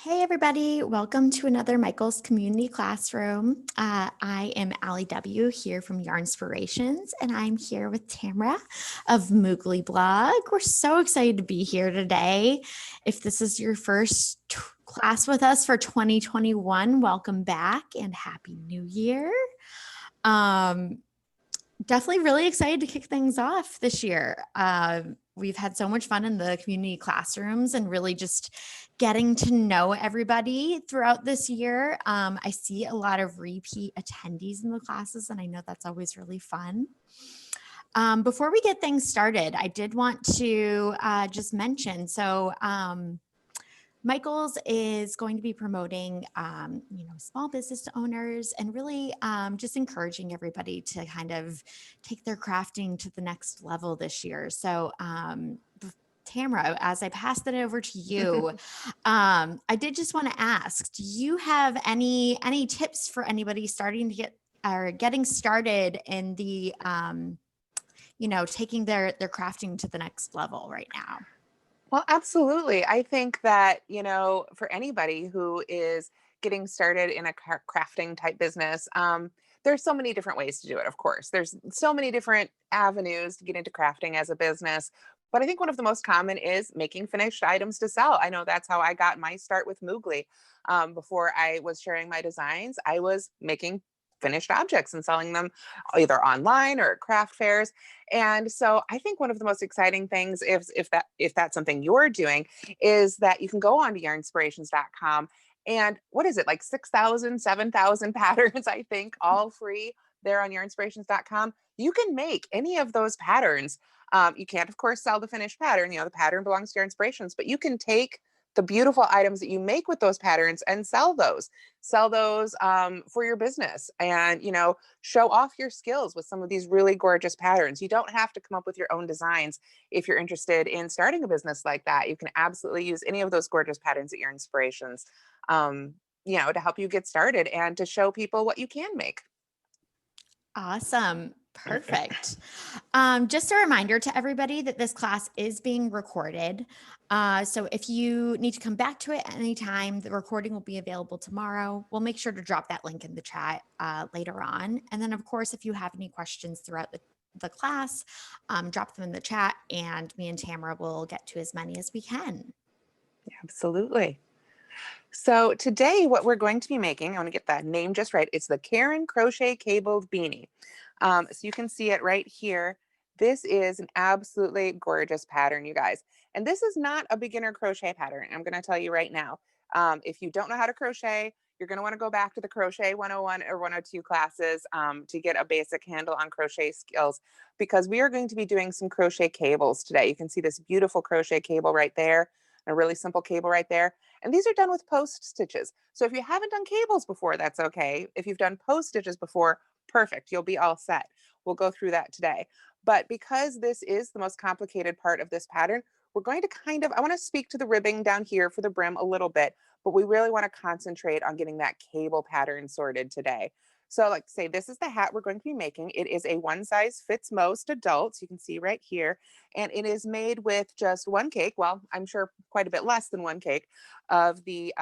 Hey everybody, welcome to another Michael's Community Classroom. I am Allie W. here from Yarnspirations, and I'm here with Tamara of Moogly Blog. We're so excited to be here today. If this is your first class with us for 2021, welcome back and Happy New Year. Definitely really excited to kick things off this year. We've had so much fun in the community classrooms and really just getting to know everybody throughout this year. I see a lot of repeat attendees in the classes, and I know that's always really fun. Before we get things started, I did want to just mention, Michael's is going to be promoting, small business owners and really just encouraging everybody to kind of take their crafting to the next level this year. So, Tamara, as I pass that over to you, I did just want to ask, do you have any tips for anybody starting to getting started in the, taking their crafting to the next level right now? Well, absolutely. I think that, for anybody who is getting started in a crafting type business, there's so many different ways to do it, of course. There's so many different avenues to get into crafting as a business. But I think one of the most common is making finished items to sell. I know that's how I got my start with Moogly. Before I was sharing my designs, I was making finished objects and selling them either online or at craft fairs. And so I think one of the most exciting things, if that's something you're doing, is that you can go on to yarnspirations.com, and what is it, like 6,000, 7,000 patterns, I think, all free there on yarnspirations.com. You can make any of those patterns. You can't, of course, sell the finished pattern. The pattern belongs to Your Inspirations, but you can take the beautiful items that you make with those patterns and sell those for your business, and show off your skills with some of these really gorgeous patterns. You don't have to come up with your own designs if you're interested in starting a business like that. You can absolutely use any of those gorgeous patterns at Your Inspirations, to help you get started and to show people what you can make. Awesome. Perfect. Just a reminder to everybody that this class is being recorded. So if you need to come back to it at any time, the recording will be available tomorrow. We'll make sure to drop that link in the chat later on. And then, of course, if you have any questions throughout the class, drop them in the chat, and me and Tamara will get to as many as we can. Absolutely. So today, what we're going to be making, I want to get that name just right. It's the Karen Crochet Cabled Beanie. So you can see it right here. This is an absolutely gorgeous pattern, you guys. And this is not a beginner crochet pattern. I'm going to tell you right now. If you don't know how to crochet, you're going to want to go back to the Crochet 101 or 102 classes to get a basic handle on crochet skills, because we are going to be doing some crochet cables today. You can see this beautiful crochet cable right there, a really simple cable right there. And these are done with post stitches. So if you haven't done cables before, that's okay. If you've done post stitches before, perfect. You'll be all set. We'll go through that today. But because this is the most complicated part of this pattern, we're going to I want to speak to the ribbing down here for the brim a little bit, but we really want to concentrate on getting that cable pattern sorted today. So like say, this is the hat we're going to be making. It is a one size fits most adults. You can see right here. And it is made with just one cake. Well, I'm sure quite a bit less than one cake of the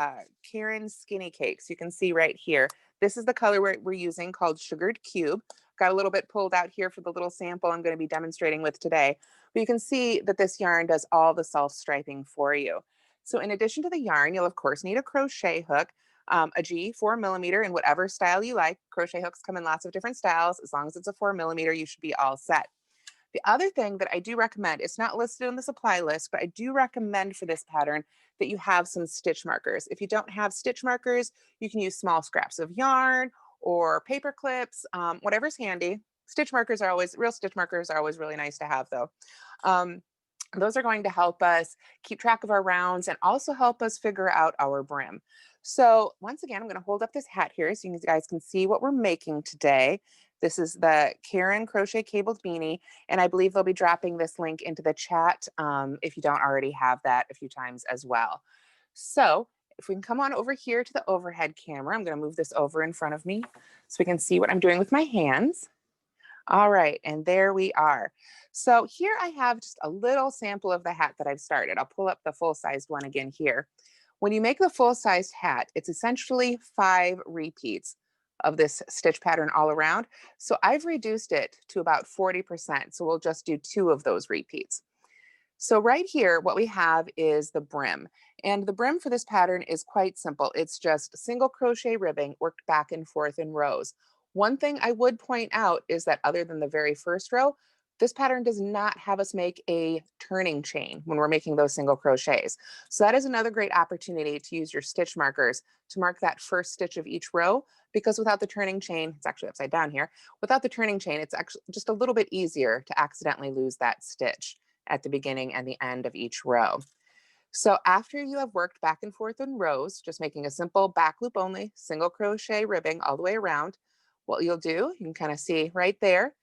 Karen Skinny Cakes. You can see right here. This is the color we're using, called Sugared Cube. Got a little bit pulled out here for the little sample I'm going to be demonstrating with today. But you can see that this yarn does all the self-striping for you. So in addition to the yarn, you'll of course need a crochet hook, a G 4mm in whatever style you like. Crochet hooks come in lots of different styles. As long as it's a 4mm, you should be all set. The other thing that I do recommend, it's not listed on the supply list, but I do recommend for this pattern that you have some stitch markers. If you don't have stitch markers, you can use small scraps of yarn or paper clips, whatever's handy. Real stitch markers are always really nice to have though. Those are going to help us keep track of our rounds and also help us figure out our brim. So once again, I'm going to hold up this hat here so you guys can see what we're making today. This is the Karen Crochet Cabled Beanie, and I believe they'll be dropping this link into the chat if you don't already have that a few times as well. So if we can come on over here to the overhead camera, I'm going to move this over in front of me so we can see what I'm doing with my hands. All right, and there we are. So here I have just a little sample of the hat that I've started. I'll pull up the full-sized one again here. When you make the full-sized hat, it's essentially 5 repeats of this stitch pattern all around. So I've reduced it to about 40%. So we'll just do 2 of those repeats. So right here, what we have is the brim. And the brim for this pattern is quite simple. It's just single crochet ribbing worked back and forth in rows. One thing I would point out is that other than the very first row, this pattern does not have us make a turning chain when we're making those single crochets. So that is another great opportunity to use your stitch markers to mark that first stitch of each row, because without the turning chain, it's actually upside down here, without the turning chain, it's actually just a little bit easier to accidentally lose that stitch at the beginning and the end of each row. So after you have worked back and forth in rows, just making a simple back loop only, single crochet ribbing all the way around, what you'll do, you can kind of see right there,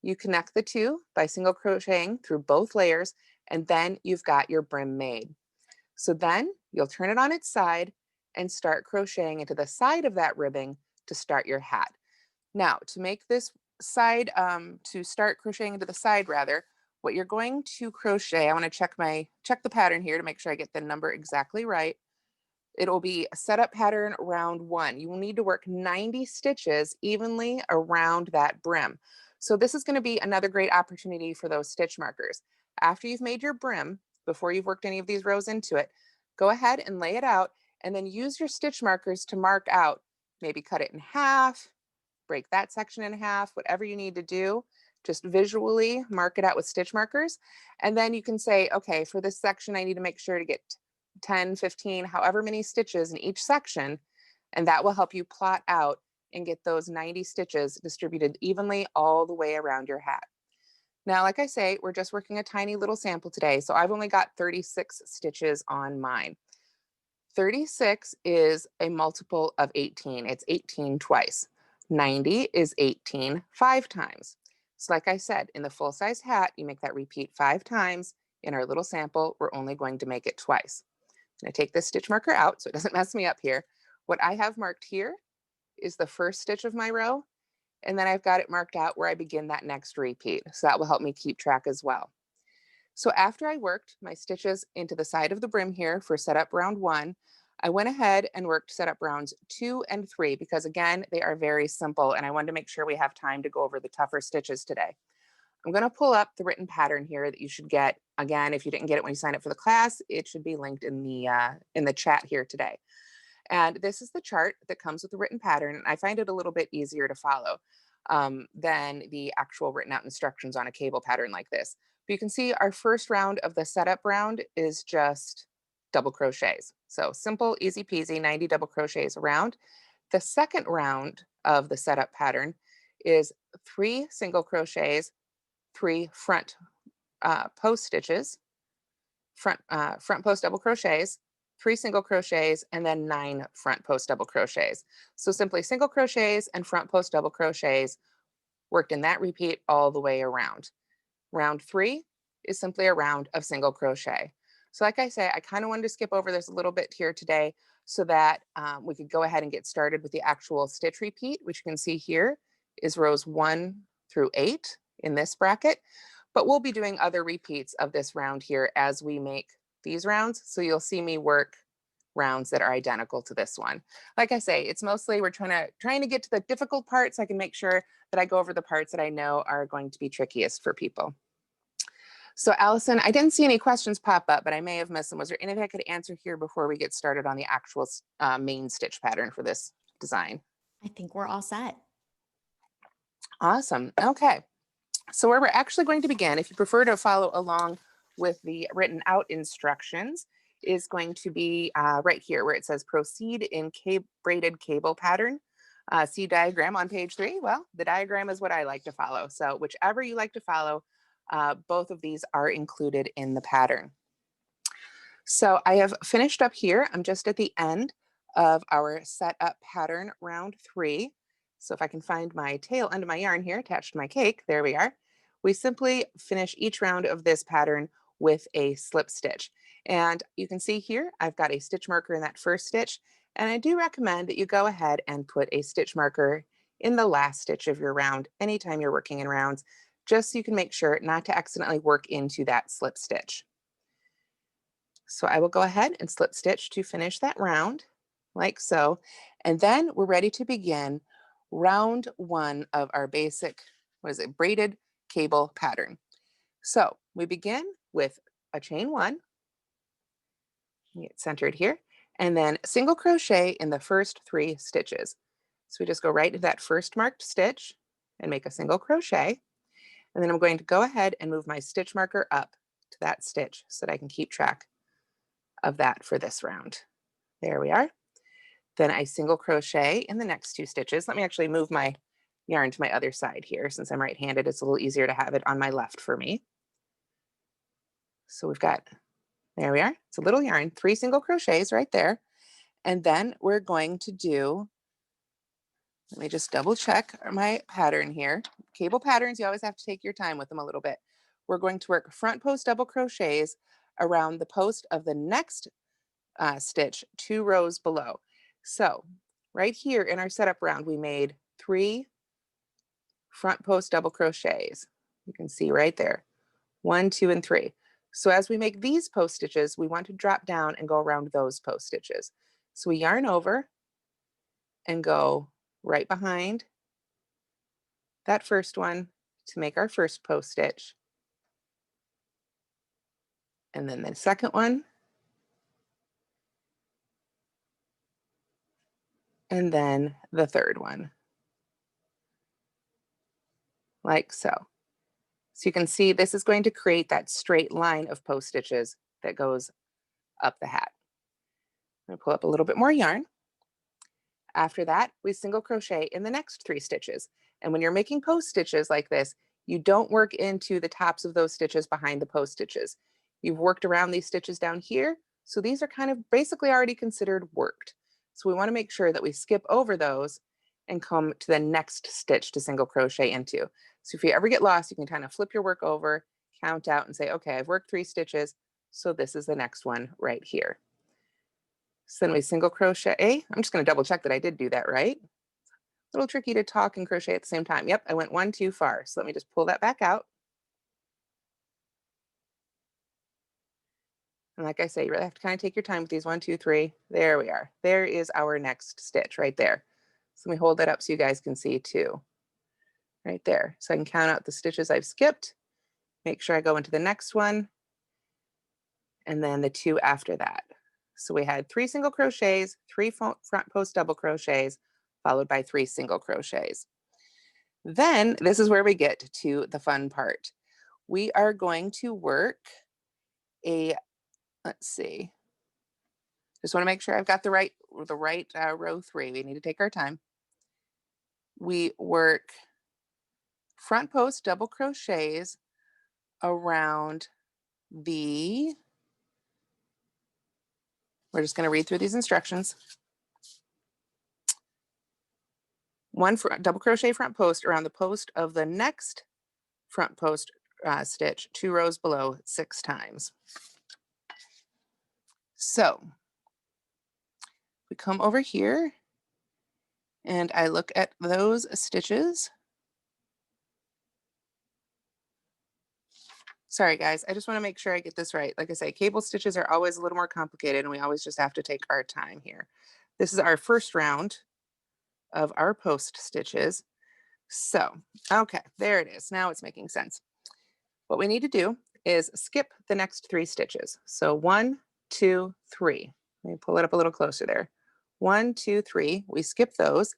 you connect the two by single crocheting through both layers, and then you've got your brim made. So then you'll turn it on its side and start crocheting into the side of that ribbing to start your hat. Now, to make this side, to start crocheting into the side rather, what you're going to crochet, I want to check the pattern here to make sure I get the number exactly right. It'll be a setup pattern round 1. You will need to work 90 stitches evenly around that brim. So this is going to be another great opportunity for those stitch markers. After you've made your brim, before you've worked any of these rows into it, go ahead and lay it out and then use your stitch markers to mark out, maybe cut it in half, break that section in half, whatever you need to do. Just visually mark it out with stitch markers. And then you can say, okay, for this section, I need to make sure to get 10, 15, however many stitches in each section. And that will help you plot out and get those 90 stitches distributed evenly all the way around your hat. Now, like I say, we're just working a tiny little sample today. So I've only got 36 stitches on mine. 36 is a multiple of 18. It's 18 twice. 90 is 18 5 times. So like I said, in the full-size hat, you make that repeat 5 times. In our little sample, we're only going to make it twice. I'm going to take this stitch marker out so it doesn't mess me up here. What I have marked here is the first stitch of my row, and then I've got it marked out where I begin that next repeat. So that will help me keep track as well. So after I worked my stitches into the side of the brim here for setup round 1, I went ahead and worked setup rounds 2 and 3 because again, they are very simple and I wanted to make sure we have time to go over the tougher stitches today. I'm going to pull up the written pattern here that you should get. Again, if you didn't get it when you signed up for the class, it should be linked in the chat here today. And this is the chart that comes with the written pattern. And I find it a little bit easier to follow than the actual written out instructions on a cable pattern like this. But you can see our first round of the setup round is just double crochets. So simple, easy peasy, 90 double crochets around. The second round of the setup pattern is 3 single crochets, 3 front post stitches, front post double crochets, 3 single crochets, and then 9 front post double crochets. So simply single crochets and front post double crochets worked in that repeat all the way around. Round 3 is simply a round of single crochet. So like I say, I kind of wanted to skip over this a little bit here today so that we could go ahead and get started with the actual stitch repeat, which you can see here is rows 1 through 8 in this bracket. But we'll be doing other repeats of this round here as we make these rounds. So you'll see me work rounds that are identical to this one. Like I say, it's mostly we're trying to get to the difficult parts. So I can make sure that I go over the parts that I know are going to be trickiest for people. So Allison, I didn't see any questions pop up, but I may have missed them. Was there anything I could answer here before we get started on the actual main stitch pattern for this design? I think we're all set. Awesome. Okay. So where we're actually going to begin, if you prefer to follow along with the written out instructions, is going to be right here where it says proceed in braided cable pattern. See diagram on page 3. Well, the diagram is what I like to follow. So whichever you like to follow, both of these are included in the pattern. So I have finished up here. I'm just at the end of our set up pattern round 3. So if I can find my tail end of my yarn here attached to my cake, there we are. We simply finish each round of this pattern with a slip stitch. And you can see here, I've got a stitch marker in that first stitch. And I do recommend that you go ahead and put a stitch marker in the last stitch of your round anytime you're working in rounds, just so you can make sure not to accidentally work into that slip stitch. So I will go ahead and slip stitch to finish that round, like so. And then we're ready to begin round one of our basic, what is it, braided cable pattern. So we begin with a chain one, get centered here, and then single crochet in the first 3 stitches. So we just go right to that first marked stitch and make a single crochet. And then I'm going to go ahead and move my stitch marker up to that stitch so that I can keep track of that for this round. There we are. Then I single crochet in the next 2 stitches. Let me actually move my yarn to my other side here. Since I'm right-handed, it's a little easier to have it on my left for me. So we've got, there we are. It's a little yarn, 3 single crochets right there. And then we're going to do, let me just double check my pattern here. Cable patterns, you always have to take your time with them a little bit. We're going to work front post double crochets around the post of the next stitch 2 rows below. So right here in our setup round, we made 3 front post double crochets. You can see right there, 1, 2, and 3. So as we make these post stitches, we want to drop down and go around those post stitches. So we yarn over and go right behind that first one to make our first post stitch. And then the second one. And then the third one. Like so. So you can see this is going to create that straight line of post stitches that goes up the hat. I'm going to pull up a little bit more yarn. After that, we single crochet in the next 3 stitches. And when you're making post stitches like this, you don't work into the tops of those stitches behind the post stitches. You've worked around these stitches down here, so these are kind of basically already considered worked. So we want to make sure that we skip over those and come to the next stitch to single crochet into. So if you ever get lost, you can kind of flip your work over, count out, and say, okay, I've worked 3 stitches, so this is the next one right here. So then we single crochet. I'm just going to double check that I did do that right. A little tricky to talk and crochet at the same time. Yep, I went 1 too far. So let me just pull that back out. And like I say, you really have to kind of take your time with these 1, 2, 3. There we are. There is our next stitch right there. So let me hold that up so you guys can see too. Right there. So I can count out the stitches I've skipped. Make sure I go into the next one. And then the 2 after that. So we had 3 single crochets, 3 front post double crochets, followed by 3 single crochets. Then this is where we get to the fun part. We are going to work a, let's see, just want to make sure I've got the right row 3. We need to take our time. We work front post double crochets around the, we're just going to read through these instructions. 1 double crochet front post around the post of the next front post stitch 2 rows below 6 times. So we come over here and I look at those stitches. Sorry guys, I just want to make sure I get this right. Like I say, cable stitches are always a little more complicated and we always just have to take our time here. This is our first round of our post stitches. So, okay, there it is. Now it's making sense. What we need to do is skip the next 3 stitches. So 1, 2, 3. Let me pull it up a little closer there. 1, 2, 3. We skip those.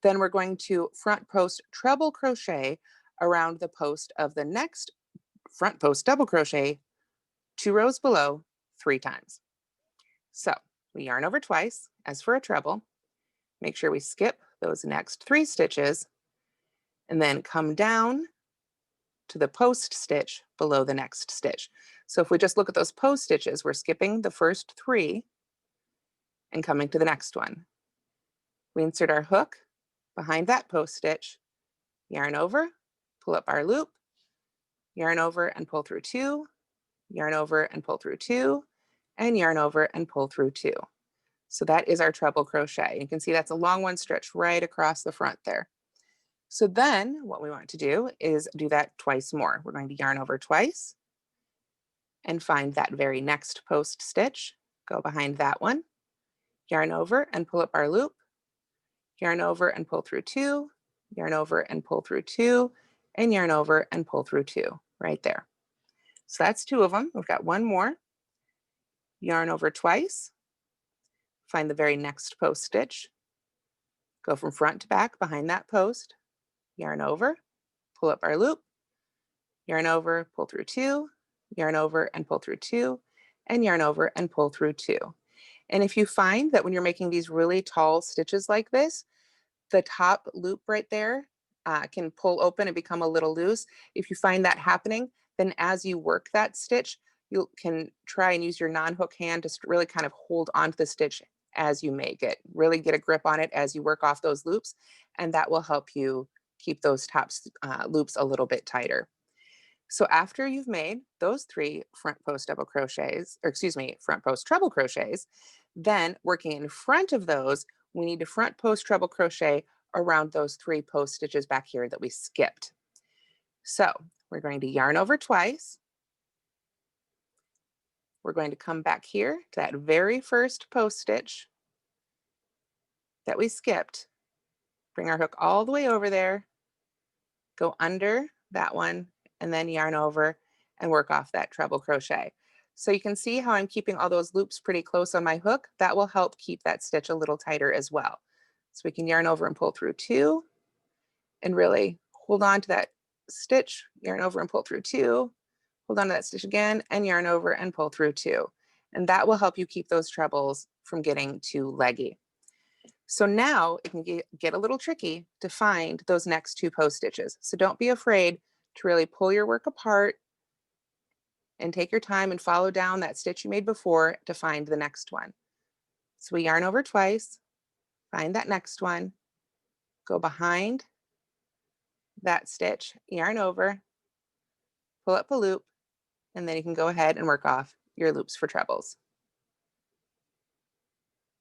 Then we're going to front post treble crochet around the post of the next front post double crochet 2 rows below 3 times. So we yarn over twice as for a treble. Make sure we skip those next 3 stitches and then come down to the post stitch below the next stitch. So if we just look at those post stitches, we're skipping the first 3 and coming to the next one. We insert our hook behind that post stitch, yarn over, pull up our loop, yarn over and pull through 2, yarn over and pull through 2, and yarn over and pull through 2. So that is our treble crochet. You can see that's a long one stretched right across the front there. So then what we want to do is do that twice more. We're going to yarn over twice and find that very next post stitch, go behind that one, yarn over and pull up our loop, yarn over and pull through two, yarn over and pull through two, and yarn over and pull through two right there. So that's two of them. We've got one more. Yarn over twice, find the very next post stitch, go from front to back behind that post, yarn over, pull up our loop, yarn over, pull through two, yarn over and pull through two, and yarn over and pull through two. And if you find that when you're making these really tall stitches like this, the top loop right there can pull open and become a little loose. If you find that happening, then as you work that stitch, you can try and use your non-hook hand to really kind of hold onto the stitch as you make it. Really get a grip on it as you work off those loops, and that will help you keep those top loops a little bit tighter. So after you've made those three front post double crochets, or excuse me, front post treble crochets, then working in front of those, we need to front post treble crochet around those three post stitches back here that we skipped. So we're going to yarn over twice. We're going to come back here to that very first post stitch that we skipped, bring our hook all the way over there, go under that one, and then yarn over and work off that treble crochet. So you can see how I'm keeping all those loops pretty close on my hook. That will help keep that stitch a little tighter as well. So we can yarn over and pull through two and really hold on to that stitch, yarn over and pull through two, hold on to that stitch again and yarn over and pull through two. And that will help you keep those trebles from getting too leggy. So now it can get a little tricky to find those next two post stitches. So don't be afraid to really pull your work apart and take your time and follow down that stitch you made before to find the next one. So we yarn over twice, find that next one, go behind that stitch, yarn over, pull up a loop, and then you can go ahead and work off your loops for trebles.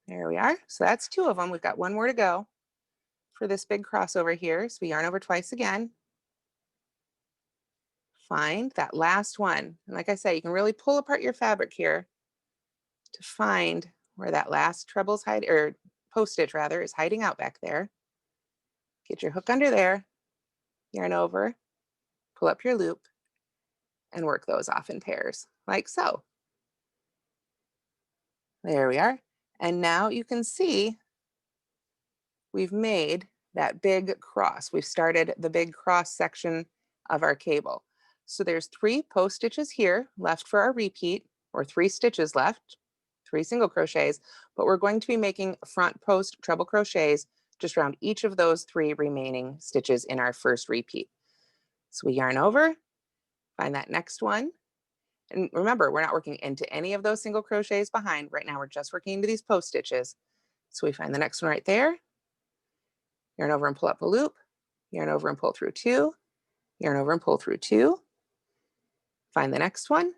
There we are. So that's two of them. We've got one more to go for this big crossover here. So we yarn over twice again, find that last one. And like I said, you can really pull apart your fabric here to find where that last treble's hide, or post stitch rather, is hiding out back there. Get your hook under there, yarn over, pull up your loop, and work those off in pairs, like so. There we are. And now you can see we've made that big cross. We've started the big cross section of our cable. So there's three post stitches here left for our repeat, or three stitches left, three single crochets, but we're going to be making front post treble crochets just around each of those three remaining stitches in our first repeat. So we yarn over, find that next one. And remember, we're not working into any of those single crochets behind. Right now, we're just working into these post stitches. So we find the next one right there, yarn over and pull up a loop, yarn over and pull through two, yarn over and pull through two, find the next one.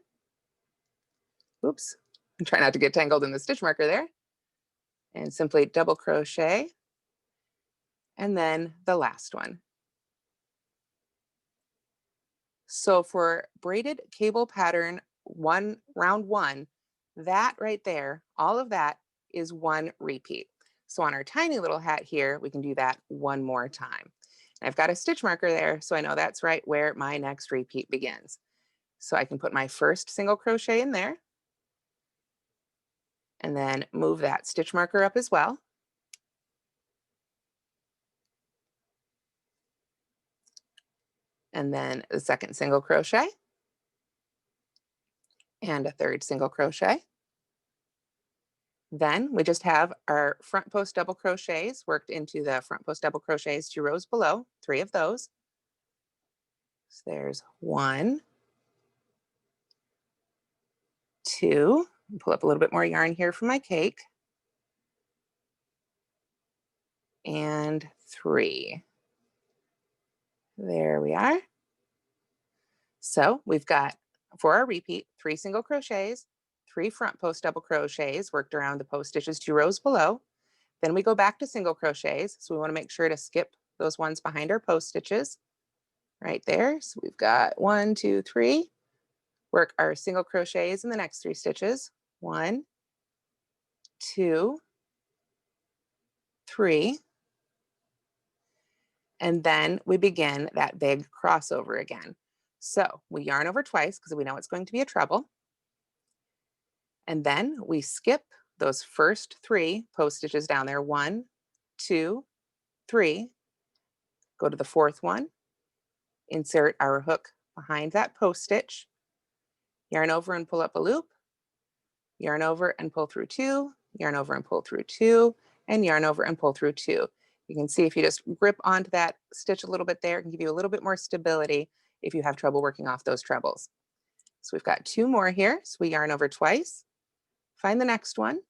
Oops, I'm trying not to get tangled in the stitch marker there. And simply double crochet, and then the last one. So for braided cable pattern round one, that right there, all of that is one repeat. So on our tiny little hat here, we can do that one more time. And I've got a stitch marker there, so I know that's right where my next repeat begins. So I can put my first single crochet in there, and then move that stitch marker up as well. And then the second single crochet, and a third single crochet. Then we just have our front post double crochets worked into the front post double crochets 2 rows below, 3 of those. So there's 1, 2, pull up a little bit more yarn here for my cake, and 3. There we are. So we've got, for our repeat, 3 single crochets, 3 front post double crochets worked around the post stitches 2 rows below. Then we go back to single crochets. So we want to make sure to skip those ones behind our post stitches right there. So we've got 1, 2, 3, Work our single crochets in the next 3 stitches. 1, 2, 3, and then we begin that big crossover again. So we yarn over twice because we know it's going to be a treble. And then we skip those first 3 post stitches down there. 1, 2, 3. Go to the 4th one, insert our hook behind that post stitch, yarn over and pull up a loop, yarn over and pull through 2, yarn over and pull through 2, and yarn over and pull through 2. You can see if you just grip onto that stitch a little bit there, it can give you a little bit more stability if you have trouble working off those trebles. So we've got 2 more here. So we yarn over twice, find the next one,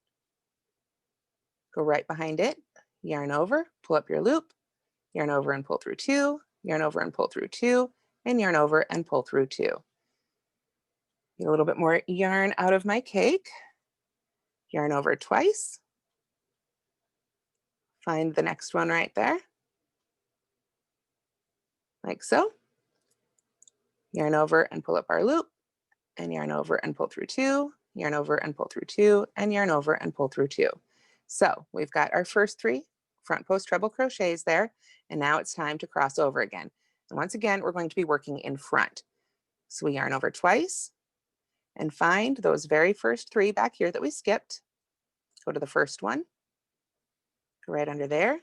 go right behind it, yarn over, pull up your loop, yarn over and pull through 2, yarn over and pull through 2, and yarn over and pull through 2. Get a little bit more yarn out of my cake. Yarn over twice. Find the next one right there, like so. Yarn over and pull up our loop, and yarn over and pull through 2, yarn over and pull through 2, and yarn over and pull through 2. So we've got our first 3 front post treble crochets there, and now it's time to cross over again. And once again, we're going to be working in front. So we yarn over twice and find those very first 3 back here that we skipped. Go to the first one, go right under there.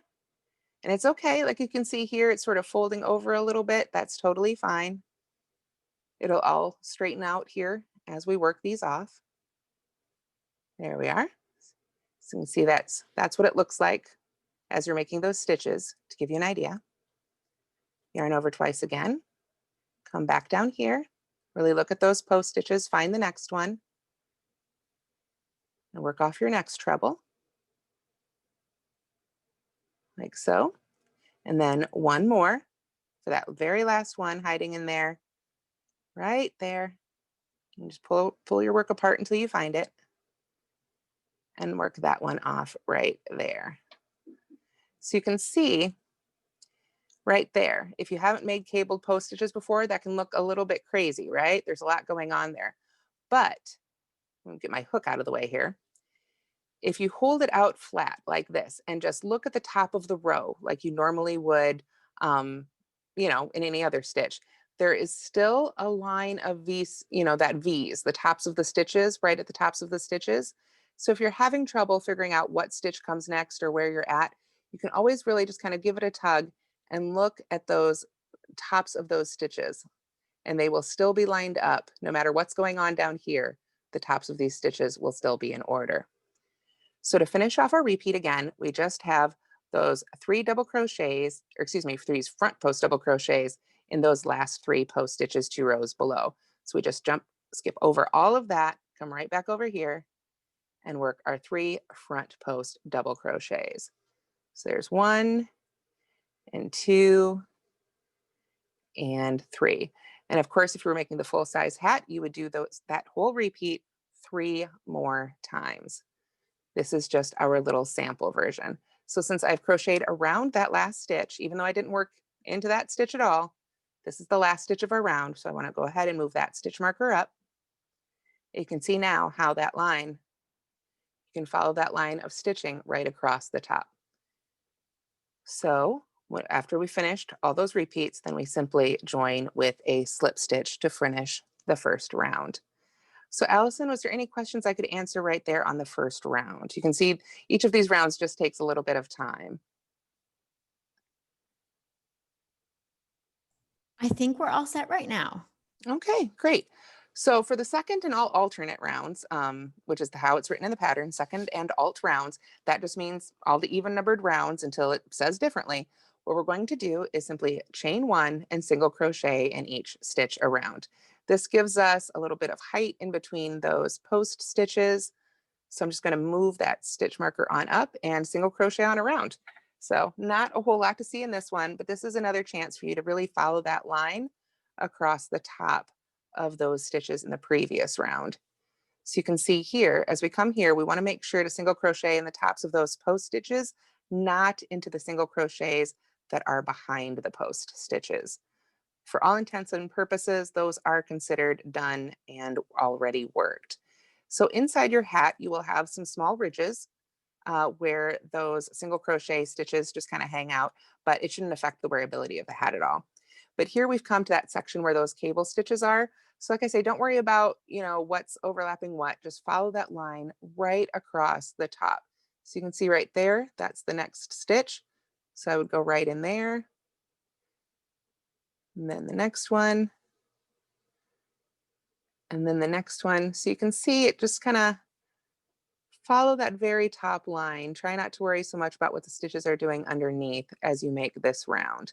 And it's okay, like you can see here, it's sort of folding over a little bit. That's totally fine. It'll all straighten out here as we work these off. There we are. So you can see that's what it looks like as you're making those stitches, to give you an idea. Yarn over twice again, come back down here, really look at those post stitches, find the next one, and work off your next treble, like so. And then one more for that very last one hiding in there, right there. And just pull your work apart until you find it, and work that one off right there. So you can see right there, if you haven't made cabled post stitches before, that can look a little bit crazy, right? There's a lot going on there. But let me get my hook out of the way here. If you hold it out flat like this and just look at the top of the row like you normally would, you know, in any other stitch, there is still a line of V's, you know, that V's, the tops of the stitches, right at the tops of the stitches. So if you're having trouble figuring out what stitch comes next or where you're at, you can always really just kind of give it a tug and look at those tops of those stitches, and they will still be lined up no matter what's going on down here. The tops of these stitches will still be in order. So to finish off our repeat again, we just have those 3 double crochets, or excuse me, 3 front post double crochets in those last 3 post stitches 2 rows below. So we just skip over all of that, come right back over here and work our 3 front post double crochets. So there's 1 and 2 and 3. And of course, if you were making the full size hat, you would do that whole repeat 3 more times. This is just our little sample version. So since I've crocheted around that last stitch, even though I didn't work into that stitch at all, this is the last stitch of our round. So I want to go ahead and move that stitch marker up. You can see now how that line, you can follow that line of stitching right across the top. So after we finished all those repeats, then we simply join with a slip stitch to finish the first round. So Allison, was there any questions I could answer right there on the first round? You can see each of these rounds just takes a little bit of time. I think we're all set right now. Okay, great. So for the second and all alternate rounds, which is how it's written in the pattern, second and alt rounds, that just means all the even numbered rounds until it says differently. What we're going to do is simply chain 1 and single crochet in each stitch around. This gives us a little bit of height in between those post stitches. So I'm just going to move that stitch marker on up and single crochet on around. So not a whole lot to see in this one, but this is another chance for you to really follow that line across the top of those stitches in the previous round. So you can see here, as we come here, we want to make sure to single crochet in the tops of those post stitches, not into the single crochets that are behind the post stitches. for all intents and purposes, those are considered done and already worked. So inside your hat, you will have some small ridges where those single crochet stitches just kind of hang out, but it shouldn't affect the wearability of the hat at all. But here we've come to that section where those cable stitches are. So like I say, don't worry about, what's overlapping what, just follow that line right across the top. So you can see right there, that's the next stitch. So I would go right in there, and then the next one, and then the next one. So you can see it just kind of follow that very top line. Try not to worry so much about what the stitches are doing underneath as you make this round.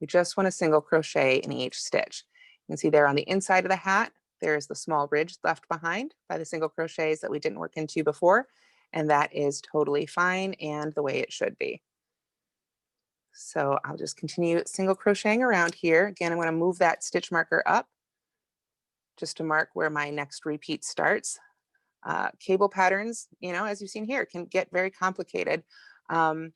We just want a single crochet in each stitch. You can see there on the inside of the hat, there's the small ridge left behind by the single crochets that we didn't work into before, and that is totally fine and the way it should be. So I'll just continue single crocheting around here. Again, I'm going to move that stitch marker up just to mark where my next repeat starts. Cable patterns, as you've seen here, can get very complicated. So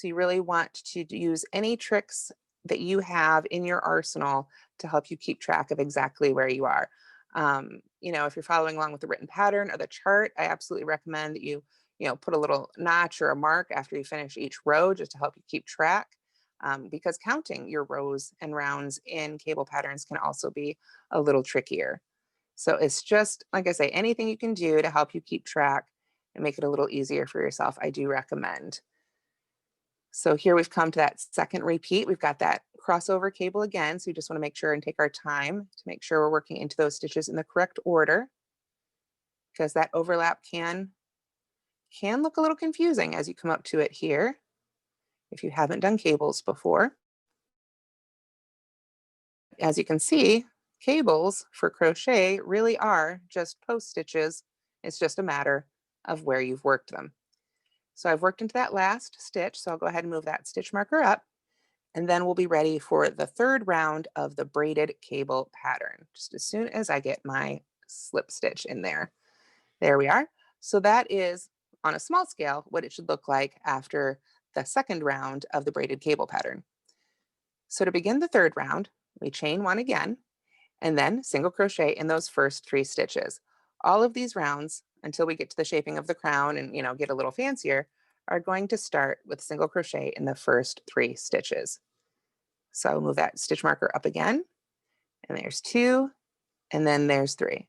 you really want to use any tricks that you have in your arsenal to help you keep track of exactly where you are. If you're following along with the written pattern or the chart, I absolutely recommend that you put a little notch or a mark after you finish each row just to help you keep track. Because counting your rows and rounds in cable patterns can also be a little trickier. So it's just, like I say, anything you can do to help you keep track and make it a little easier for yourself, I do recommend. So here we've come to that second repeat. We've got that crossover cable again. So we just want to make sure and take our time to make sure we're working into those stitches in the correct order, because that overlap can look a little confusing as you come up to it here if you haven't done cables before. As you can see, cables for crochet really are just post stitches. It's just a matter of where you've worked them. So I've worked into that last stitch, so I'll go ahead and move that stitch marker up, and then we'll be ready for the third round of the braided cable pattern, just as soon as I get my slip stitch in there. There we are. So that is, on a small scale, what it should look like after the second round of the braided cable pattern. So to begin the third round, we chain one again, and then single crochet in those first 3 stitches. All of these rounds, until we get to the shaping of the crown and get a little fancier, are going to start with single crochet in the first 3 stitches. So I'll move that stitch marker up again, and there's 2, and then there's 3.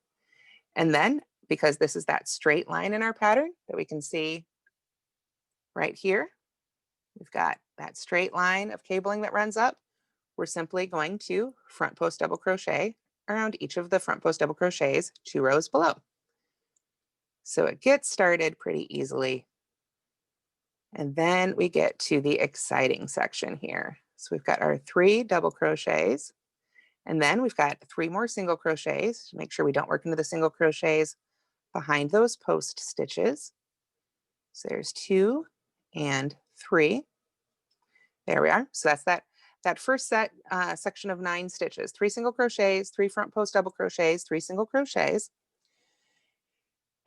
And then, because this is that straight line in our pattern that we can see right here, we've got that straight line of cabling that runs up. We're simply going to front post double crochet around each of the front post double crochets 2 rows below. So it gets started pretty easily. And then we get to the exciting section here. So we've got our 3 double crochets, and then we've got 3 more single crochets to make sure we don't work into the single crochets behind those post stitches. So there's 2 and 3. There we are. So that's that first section of 9 stitches, 3 single crochets, 3 front post double crochets, 3 single crochets.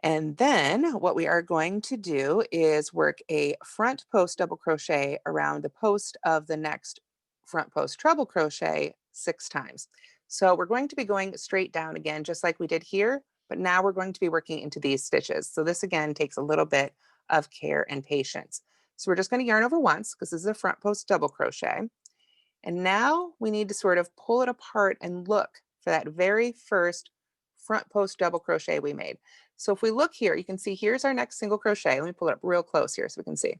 And then what we are going to do is work a front post double crochet around the post of the next front post treble crochet 6 times. So we're going to be going straight down again, just like we did here, but now we're going to be working into these stitches. So this again takes a little bit of care and patience. So we're just going to yarn over once, because this is a front post double crochet. And now we need to sort of pull it apart and look for that very first front post double crochet we made. So if we look here, you can see here's our next single crochet. Let me pull it up real close here so we can see.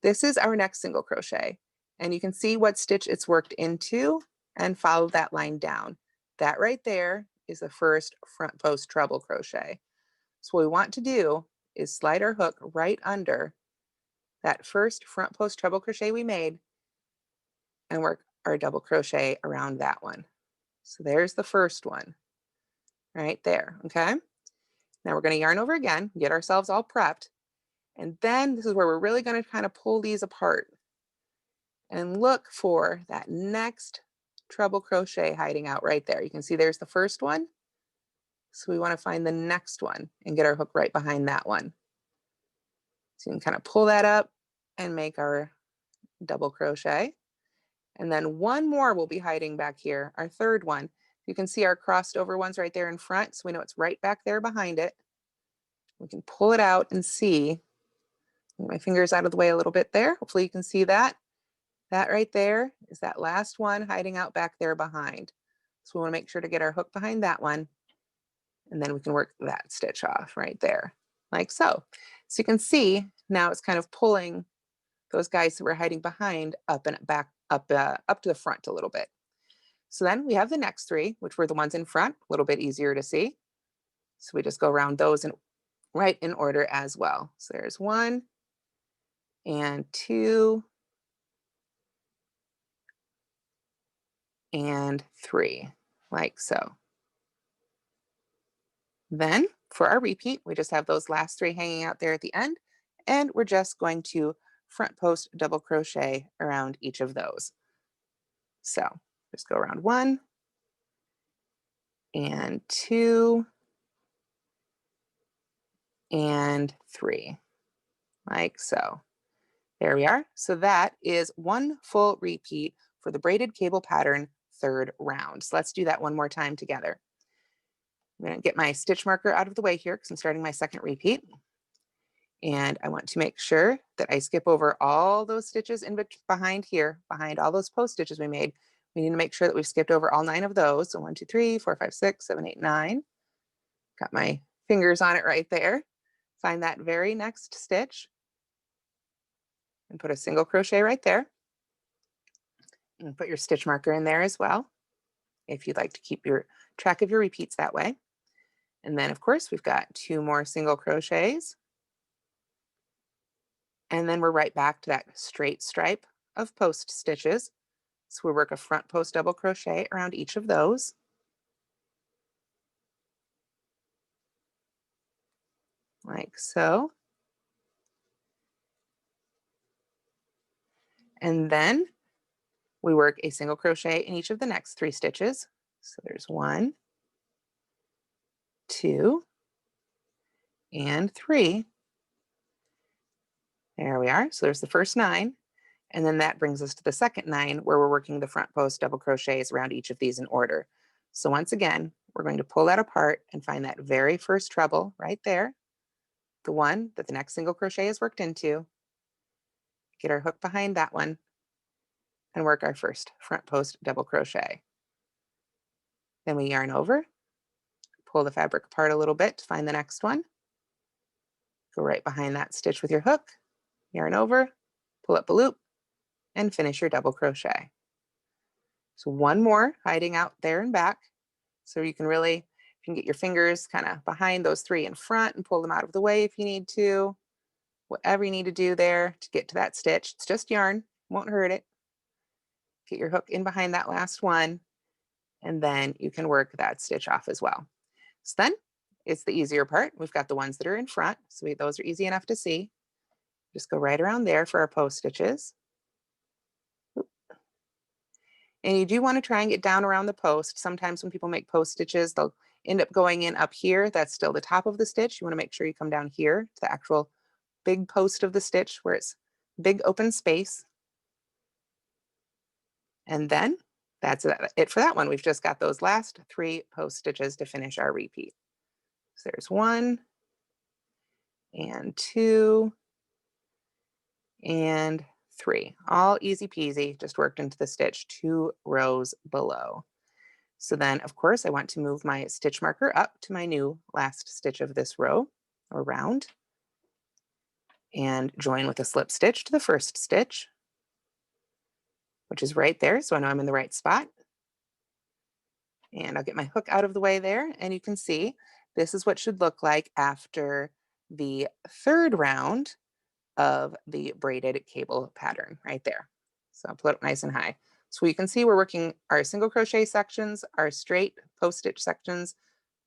This is our next single crochet. And you can see what stitch it's worked into and follow that line down. That right there is the first front post treble crochet. So what we want to do is slide our hook right under that first front post treble crochet we made and work our double crochet around that one. So there's the first one right there, okay? Now we're going to yarn over again, get ourselves all prepped, and then this is where we're really going to kind of pull these apart and look for that next treble crochet hiding out right there. You can see there's the first one. So we want to find the next one and get our hook right behind that one. So you can kind of pull that up and make our double crochet. And then one more will be hiding back here, our third one. You can see our crossed over ones right there in front, so we know it's right back there behind it. We can pull it out and see. Get my fingers out of the way a little bit there. Hopefully you can see that. That right there is that last one hiding out back there behind. So we want to make sure to get our hook behind that one, and then we can work that stitch off right there, like so. So you can see now it's kind of pulling those guys that were hiding behind up and back up to the front a little bit. So then we have the next three, which were the ones in front, a little bit easier to see. So we just go around those and right in order as well. So there's 1 and 2 and 3, like so. Then for our repeat, we just have those last 3 hanging out there at the end, and we're just going to front post double crochet around each of those. So just go around 1 and 2 and 3, like so. There we are. So that is 1 full repeat for the braided cable pattern 3rd round. So let's do that one more time together. I'm going to get my stitch marker out of the way here because I'm starting my 2nd repeat. And I want to make sure that I skip over all those stitches behind here, behind all those post stitches we made. We need to make sure that we've skipped over all 9 of those. So 1, 2, 3, 4, 5, 6, 7, 8, 9. Got my fingers on it right there. Find that very next stitch and put a single crochet right there. And put your stitch marker in there as well, if you'd like to keep your track of your repeats that way. And then of course we've got 2 more single crochets. And then we're right back to that straight stripe of post stitches. So we work a front post double crochet around each of those. Like so. And then we work a single crochet in each of the next 3 stitches. So there's 1, 2, and 3. There we are. So there's the first 9. And then that brings us to the second 9, where we're working the front post double crochets around each of these in order. So once again, we're going to pull that apart and find that very first treble right there, the one that the next single crochet is worked into, get our hook behind that one, and work our first front post double crochet. Then we yarn over, pull the fabric apart a little bit to find the next one, go right behind that stitch with your hook, yarn over, pull up a loop, and finish your double crochet. So one more hiding out there and back. So you can get your fingers kind of behind those 3 in front and pull them out of the way if you need to. Whatever you need to do there to get to that stitch. It's just yarn, won't hurt it. Get your hook in behind that last one, and then you can work that stitch off as well. So then it's the easier part. We've got the ones that are in front, so those are easy enough to see. Just go right around there for our post stitches. And you do want to try and get down around the post. Sometimes when people make post stitches, they'll end up going in up here. That's still the top of the stitch. You want to make sure you come down here to the actual big post of the stitch where it's big open space. And then that's it for that one. We've just got those last 3 post stitches to finish our repeat. So there's 1 and 2 and 3, all easy peasy, just worked into the stitch 2 rows below. So then of course I want to move my stitch marker up to my new last stitch of this row or round and join with a slip stitch to the first stitch, which is right there. So I know I'm in the right spot. And I'll get my hook out of the way there. And you can see this is what should look like after the 3rd round of the braided cable pattern right there. So I'll put it nice and high. So you can see we're working our single crochet sections, our straight post stitch sections,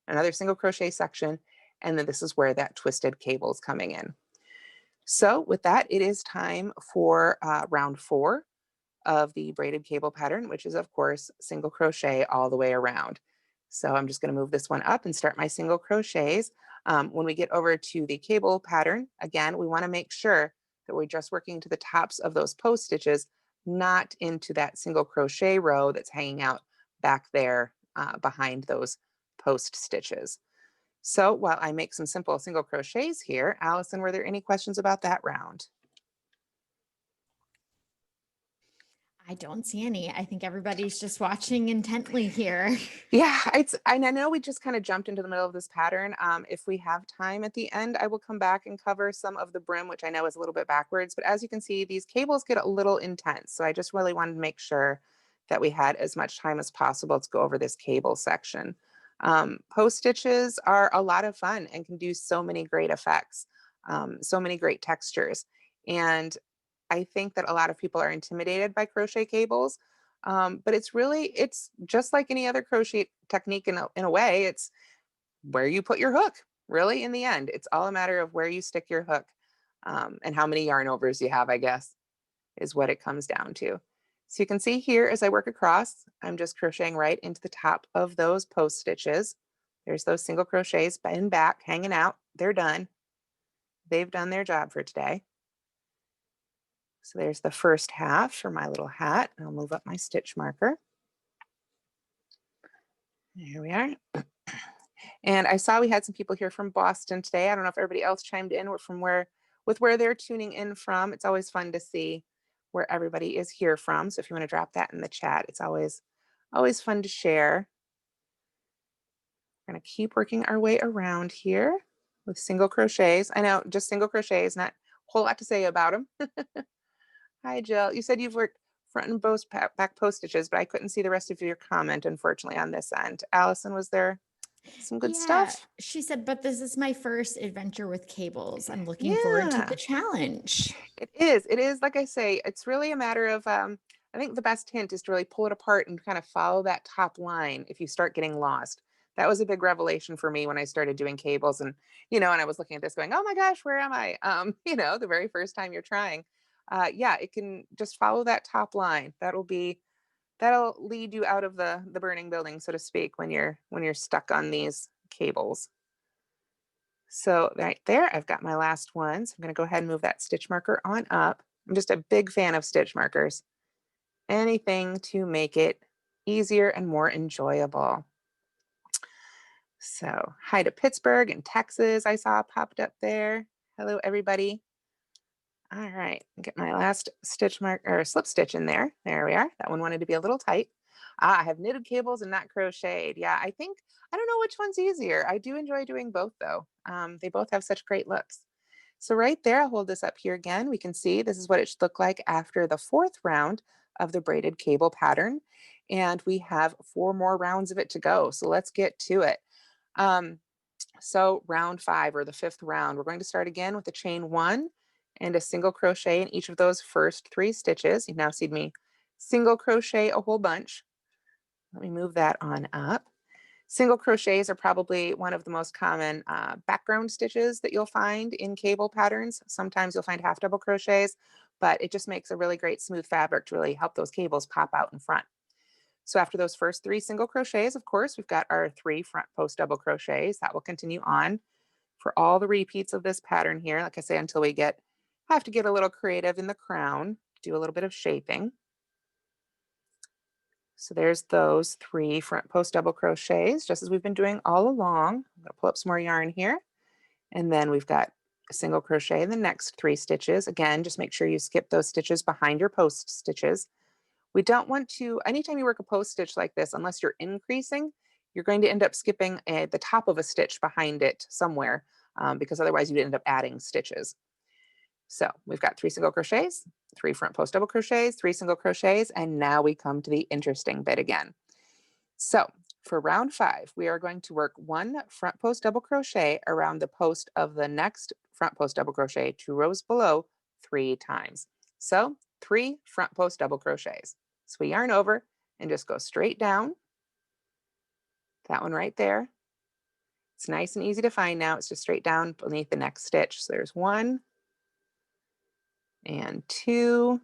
another single crochet section, and then this is where that twisted cable is coming in. So with that, it is time for round 4 of the braided cable pattern, which is of course single crochet all the way around. So I'm just going to move this one up and start my single crochets. When we get over to the cable pattern, again, we want to make sure that we're just working to the tops of those post stitches, not into that single crochet row that's hanging out back there behind those post stitches. So while I make some simple single crochets here, Allison, were there any questions about that round? I don't see any. I think everybody's just watching intently here. Yeah, and I know we just kind of jumped into the middle of this pattern. If we have time at the end, I will come back and cover some of the brim, which I know is a little bit backwards. But as you can see, these cables get a little intense. So I just really wanted to make sure that we had as much time as possible to go over this cable section. Post stitches are a lot of fun and can do so many great effects, so many great textures. And I think that a lot of people are intimidated by crochet cables, but it's just like any other crochet technique in a way. It's where you put your hook, really, in the end. It's all a matter of where you stick your hook, and how many yarn overs you have, I guess, is what it comes down to. So you can see here as I work across, I'm just crocheting right into the top of those post stitches. There's those single crochets in back hanging out. They're done. They've done their job for today. So there's the first half for my little hat. I'll move up my stitch marker. Here we are. And I saw we had some people here from Boston today. I don't know if everybody else chimed in or from where they're tuning in from. It's always fun to see where everybody is here from. So if you want to drop that in the chat, it's always fun to share. We're going to keep working our way around here with single crochets. I know just single crochets, not a whole lot to say about them. Hi, Jill. You said you've worked front and back post stitches, but I couldn't see the rest of your comment, unfortunately, on this end. Allison, was there some good Yeah, stuff? she said, but this is my first adventure with cables. I'm looking forward to the Yeah, challenge. it is. It is, like I say, it's really a matter of, I think the best hint is to really pull it apart and kind of follow that top line if you start getting lost. That was a big revelation for me when I started doing cables and I was looking at this going, oh my gosh, where am I? The very first time you're trying. Yeah, it can just follow that top line. That'll lead you out of the burning building, so to speak, when you're stuck on these cables. So right there, I've got my last one. So I'm going to go ahead and move that stitch marker on up. I'm just a big fan of stitch markers. Anything to make it easier and more enjoyable. So hi to Pittsburgh and Texas, I saw popped up there. Hello, everybody. All right, get my last stitch mark or slip stitch in there. There we are. That one wanted to be a little tight. I have knitted cables and not crocheted. Yeah, I don't know which one's easier. I do enjoy doing both though. They both have such great looks. So right there, I'll hold this up here again. We can see this is what it should look like after the fourth round of the braided cable pattern. And we have 4 more rounds of it to go. So let's get to it. So round 5 or the 5th round, we're going to start again with a chain 1 and a single crochet in each of those first 3 stitches. You've now seen me single crochet a whole bunch. Let me move that on up. Single crochets are probably one of the most common background stitches that you'll find in cable patterns. Sometimes you'll find half double crochets, but it just makes a really great smooth fabric to really help those cables pop out in front. So after those first 3 single crochets, of course, we've got our 3 front post double crochets. That will continue on for all the repeats of this pattern here. Like I say, until we have to get a little creative in the crown, do a little bit of shaping. So there's those 3 front post double crochets, just as we've been doing all along. I'm gonna pull up some more yarn here. And then we've got a single crochet in the next 3 stitches. Again, just make sure you skip those stitches behind your post stitches. We don't want to, anytime you work a post stitch like this, unless you're increasing, you're going to end up skipping the top of a stitch behind it somewhere, because otherwise you'd end up adding stitches. So we've got 3 single crochets, 3 front post double crochets, 3 single crochets, and now we come to the interesting bit again. So for round 5, we are going to work 1 front post double crochet around the post of the next front post double crochet 2 rows below 3 times. So 3 front post double crochets. So we yarn over and just go straight down. That one right there. It's nice and easy to find now. It's just straight down beneath the next stitch. So there's 1 and 2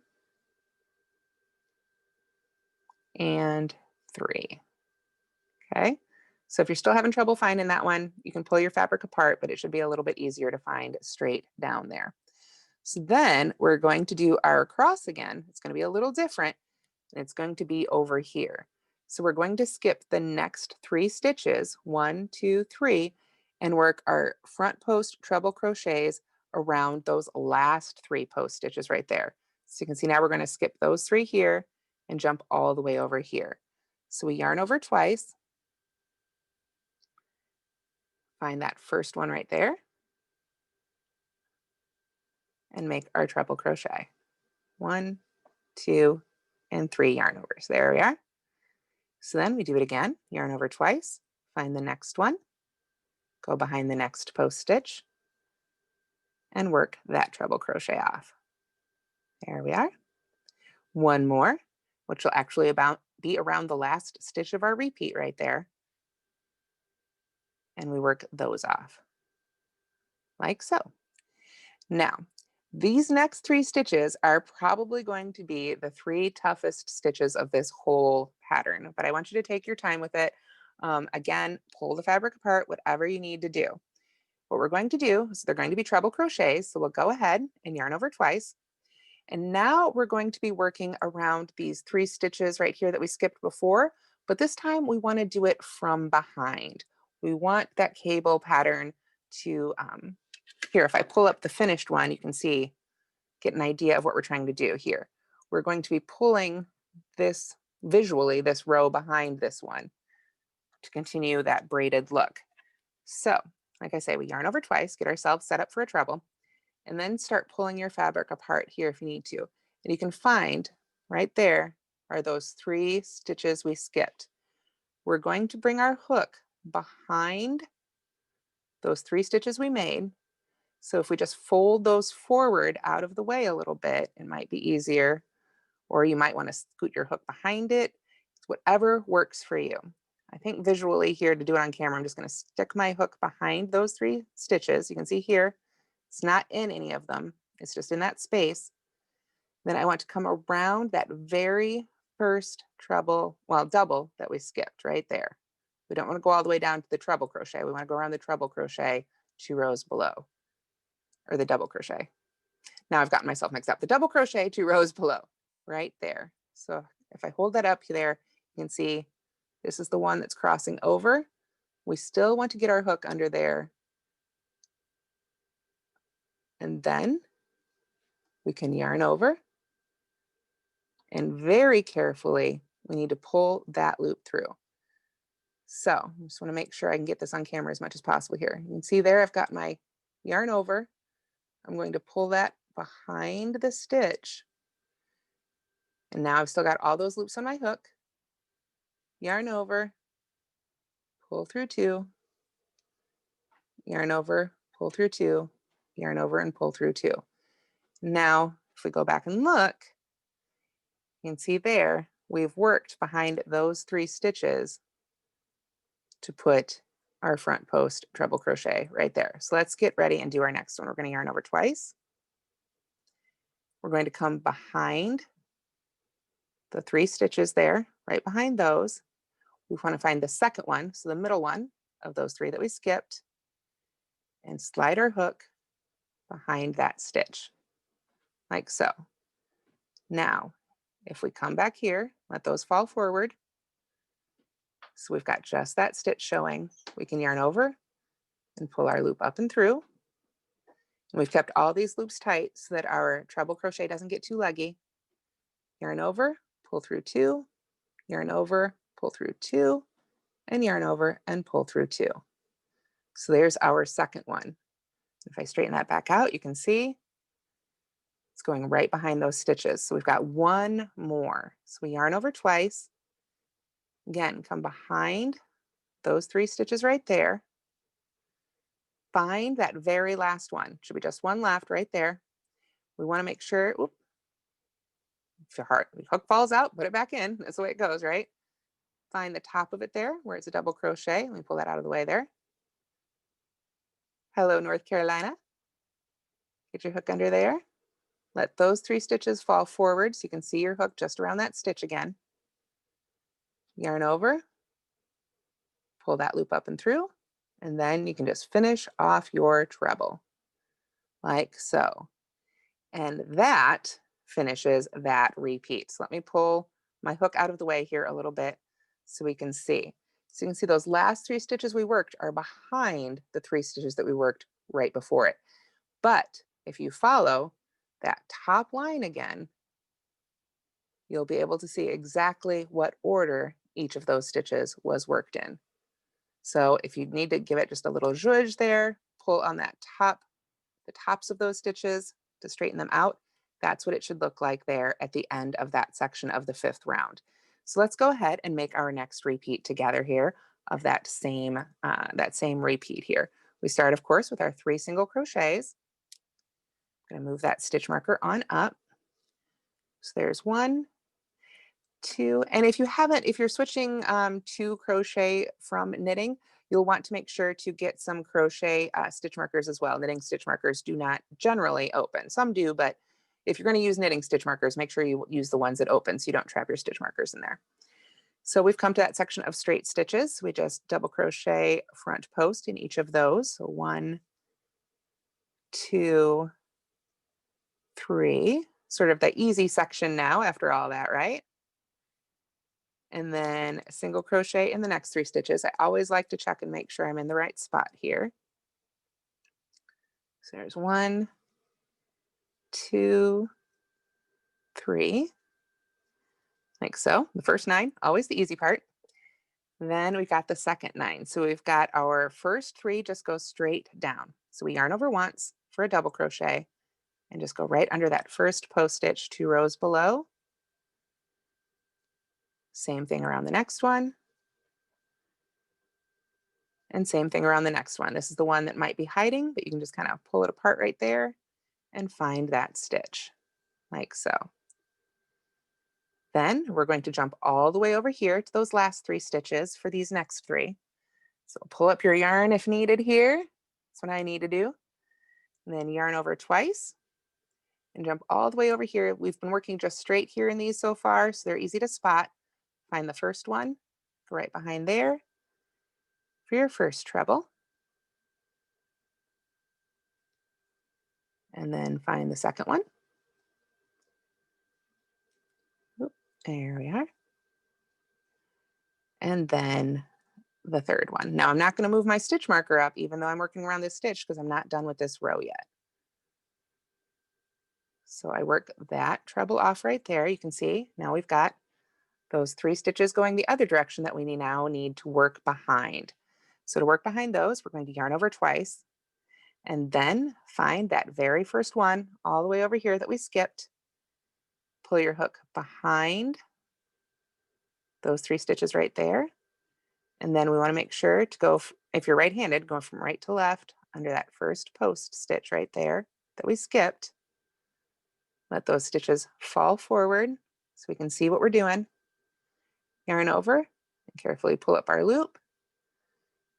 and 3. Okay. So if you're still having trouble finding that one, you can pull your fabric apart, but it should be a little bit easier to find straight down there. So then we're going to do our cross again. It's going to be a little different, and it's going to be over here. So we're going to skip the next 3 stitches, 1, 2, 3, and work our front post treble crochets around those last 3 post stitches right there. So you can see now we're going to skip those 3 here and jump all the way over here. So we yarn over twice, find that first one right there, and make our treble crochet. 1, 2, and 3 yarn overs. There we are. So then we do it again, yarn over twice, find the next one, go behind the next post stitch, and work that treble crochet off. There we are. One more, which will actually be around the last stitch of our repeat right there. And we work those off, like so. Now, these next 3 stitches are probably going to be the 3 toughest stitches of this whole pattern, but I want you to take your time with it. Again, pull the fabric apart, whatever you need to do. What we're going to do is they're going to be treble crochets, so we'll go ahead and yarn over twice. And now we're going to be working around these 3 stitches right here that we skipped before, but this time we want to do it from behind. We want that cable pattern to, here, if I pull up the finished one, you can see, get an idea of what we're trying to do here. We're going to be pulling this visually, this row behind this one to continue that braided look. So, like I say, we yarn over twice, get ourselves set up for a treble, and then start pulling your fabric apart here if you need to. And you can find right there are those 3 stitches we skipped. We're going to bring our hook behind those 3 stitches we made. So if we just fold those forward out of the way a little bit, it might be easier, or you might want to scoot your hook behind it. It's whatever works for you. I think visually here to do it on camera, I'm just going to stick my hook behind those 3 stitches. You can see here, it's not in any of them. It's just in that space. Then I want to come around that very first double that we skipped right there. We don't want to go all the way down to the treble crochet. We want to go around the treble crochet 2 rows below, or the double crochet. Now I've gotten myself mixed up. The double crochet 2 rows below, right there. So if I hold that up there, you can see this is the one that's crossing over. We still want to get our hook under there. And then we can yarn over. And very carefully, we need to pull that loop through. So I just want to make sure I can get this on camera as much as possible here. You can see there, I've got my yarn over. I'm going to pull that behind the stitch. And now I've still got all those loops on my hook. Yarn over, pull through 2, yarn over, pull through 2, yarn over and pull through 2. Now, if we go back and look, you can see there, we've worked behind those 3 stitches to put our front post treble crochet right there. So let's get ready and do our next one. We're going to yarn over twice. We're going to come behind the 3 stitches there, right behind those. We want to find the second one, so the middle one of those 3 that we skipped, and slide our hook behind that stitch, like so. Now, if we come back here, let those fall forward. So we've got just that stitch showing. We can yarn over and pull our loop up and through. And we've kept all these loops tight so that our treble crochet doesn't get too leggy. Yarn over, pull through 2, yarn over, pull through 2, and yarn over and pull through 2. So there's our second one. If I straighten that back out, you can see it's going right behind those stitches. So we've got one more. So we yarn over twice. Again, come behind those 3 stitches right there. Find that very last one. Should be just one left right there. We want to make sure, if your hook falls out, put it back in. That's the way it goes, right? Find the top of it there where it's a double crochet. Let me pull that out of the way there. Hello, North Carolina. Get your hook under there. Let those 3 stitches fall forward so you can see your hook just around that stitch again. Yarn over, pull that loop up and through, and then you can just finish off your treble like so. And that finishes that repeat. So let me pull my hook out of the way here a little bit so we can see. So you can see those last 3 stitches we worked are behind the 3 stitches that we worked right before it. But if you follow that top line again, you'll be able to see exactly what order each of those stitches was worked in. So if you need to give it just a little zhuzh there, pull on that the tops of those stitches to straighten them out. That's what it should look like there at the end of that section of the 5th round. So let's go ahead and make our next repeat together here of that same repeat here. We start, of course, with our 3 single crochets. I'm going to move that stitch marker on up. So there's 1, 2, and if you're switching to crochet from knitting, you'll want to make sure to get some crochet stitch markers as well. Knitting stitch markers do not generally open. Some do, but if you're going to use knitting stitch markers, make sure you use the ones that open so you don't trap your stitch markers in there. So we've come to that section of straight stitches. We just double crochet front post in each of those. So 1, 2, 3, sort of the easy section now after all that, right? And then single crochet in the next 3 stitches. I always like to check and make sure I'm in the right spot here. So there's 1, 2, 3, like so. The first 9, always the easy part. Then we've got the second 9. So we've got our first 3 just go straight down. So we yarn over once for a double crochet and just go right under that first post stitch 2 rows below. Same thing around the next one. And same thing around the next one. This is the one that might be hiding, but you can just kind of pull it apart right there and find that stitch, like so. Then we're going to jump all the way over here to those last 3 stitches for these next 3. So pull up your yarn if needed here. That's what I need to do. And then yarn over twice and jump all the way over here. We've been working just straight here in these so far, so they're easy to spot. Find the first one, go right behind there for your first treble. And then find the second one. Oop, there we are. And then the third one. Now I'm not going to move my stitch marker up even though I'm working around this stitch because I'm not done with this row yet. So I work that treble off right there. You can see now we've got those 3 stitches going the other direction that we now need to work behind. So to work behind those, we're going to yarn over twice and then find that very first one all the way over here that we skipped. Pull your hook behind those 3 stitches right there. And then we want to make sure to go, if you're right-handed, go from right to left under that first post stitch right there that we skipped. Let those stitches fall forward so we can see what we're doing. Yarn over and carefully pull up our loop.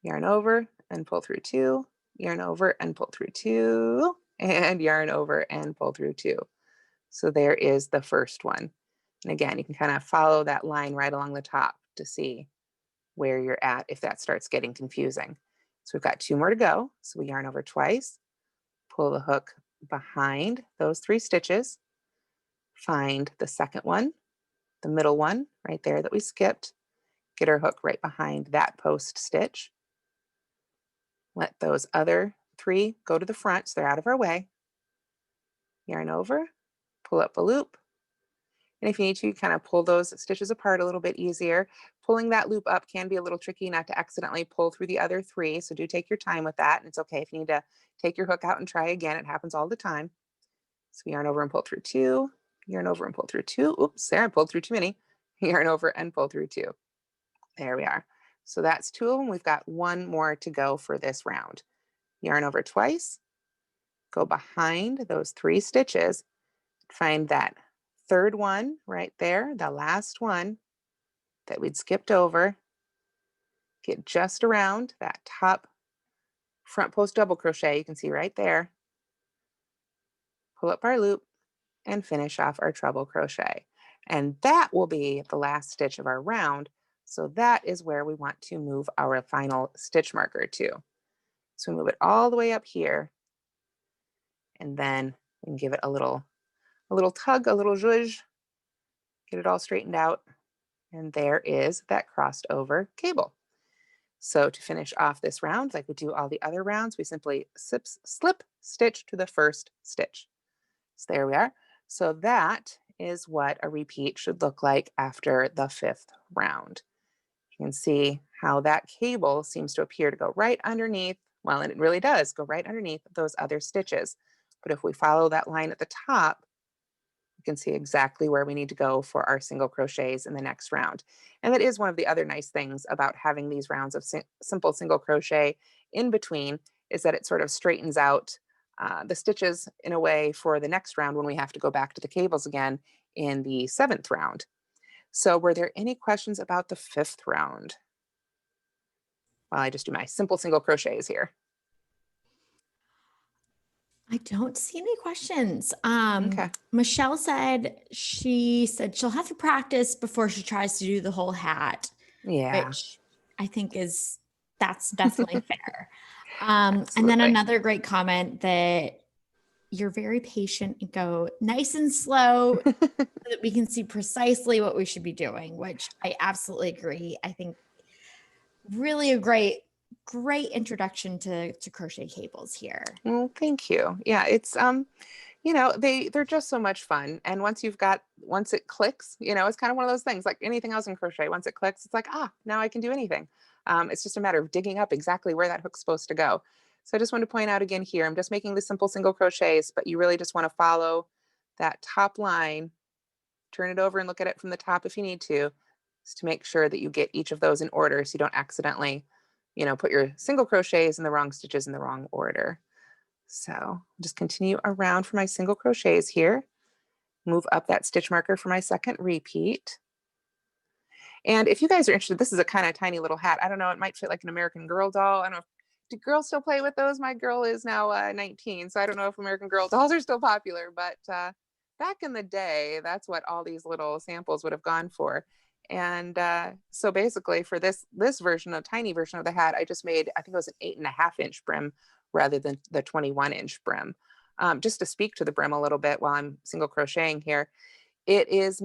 Yarn over and pull through 2. Yarn over and pull through 2. And yarn over and pull through 2. So there is the first one. And again, you can kind of follow that line right along the top to see where you're at if that starts getting confusing. So we've got 2 more to go. So we yarn over twice, pull the hook behind those 3 stitches, find the second one, the middle one right there that we skipped, get our hook right behind that post stitch. Let those other 3 go to the front so they're out of our way. Yarn over, pull up a loop, and if you need to, kind of pull those stitches apart a little bit easier. Pulling that loop up can be a little tricky not to accidentally pull through the other 3, so do take your time with that. And it's okay if you need to take your hook out and try again. It happens all the time. So yarn over and pull through 2, yarn over and pull through 2. Oops, there, I pulled through too many. Yarn over and pull through 2. There we are. So that's 2 of them. We've got 1 more to go for this round. Yarn over twice, go behind those 3 stitches, find that third one right there, the last one that we'd skipped over, get just around that top front post double crochet, you can see right there, pull up our loop and finish off our treble crochet. And that will be the last stitch of our round. So that is where we want to move our final stitch marker to. So we move it all the way up here and then we can give it a little a little tug, a little zhuzh, get it all straightened out. And there is that crossed over cable. So to finish off this round, like we do all the other rounds, we simply slip stitch to the first stitch. So there we are. So that is what a repeat should look like after the 5th round. You can see how that cable seems to appear to go right underneath. Well, and it really does go right underneath those other stitches. But if we follow that line at the top, you can see exactly where we need to go for our single crochets in the next round. And that is one of the other nice things about having these rounds of simple single crochet in between, is that it sort of straightens out the stitches in a way for the next round when we have to go back to the cables again in the 7th round. So were there any questions about the 5th round? While I just do my simple single crochets here. I don't see any questions. Okay. Michelle said she'll have to practice before she tries to do the whole hat, Yeah. which I think that's definitely fair. And then Absolutely. another great comment that you're very patient and go nice and slow so that we can see precisely what we should be doing, which I absolutely agree. I think really a great introduction to crochet cables here. Well, thank you. Yeah, it's they're just so much fun. And once it clicks, it's kind of one of those things like anything else in crochet. Once it clicks, it's like, now I can do anything. It's just a matter of digging up exactly where that hook's supposed to go. So I just want to point out again here, I'm just making the simple single crochets, but you really just want to follow that top line, turn it over and look at it from the top if you need to, just to make sure that you get each of those in order so you don't accidentally, put your single crochets in the wrong stitches in the wrong order. So just continue around for my single crochets here, move up that stitch marker for my second repeat. And if you guys are interested, this is a kind of tiny little hat. I don't know, it might fit like an American Girl doll. I don't know, do girls still play with those? My girl is now 19, so I don't know if American Girl dolls are still popular, but back in the day, that's what all these little samples would have gone for. And so basically for this version, a tiny version of the hat, I just made, I think it was an 8.5-inch brim rather than the 21-inch brim. Just to speak to the brim a little bit while I'm single crocheting here, it's